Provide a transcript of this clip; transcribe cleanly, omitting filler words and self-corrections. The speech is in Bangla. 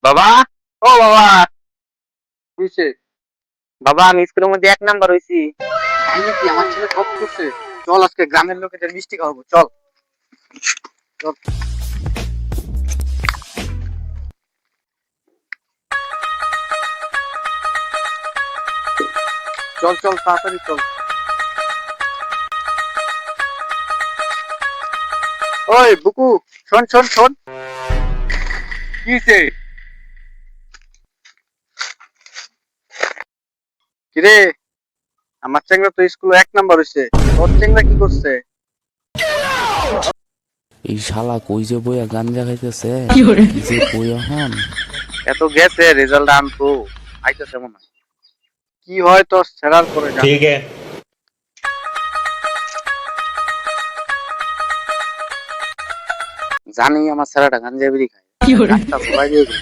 বাবা, ও বাবা, বুঝছে? বাবা আমি স্কুলের মধ্যে 1 নাম্বার হইছি। আমি কি আমার ছেলে টপ করছে? চল আজকে গ্রামের লোকেদের মিষ্টি খাওয়াবো, চল। চল চল চল তাড়াতাড়ি চল। ওই বুকু, শোন শোন শোন। কি হইছে? কিরে, আমার চেংড়া তো স্কুলে 1 নাম্বার হইছে, তোর চেংড়া কি করছে? এই শালা কই যে বইয়া গাঞ্জা খাইতেছে, কি যে কই এখন। এত গেছে রেজাল্ট আনতো, আইতেছে মনে হয়। কি হয় তোর ছেড়ার পরে জানি। ठीक है। জানি আমার ছেলেটা গাঞ্জা বিড়ি খায়, একটা ধরাই দিয়ে দিল।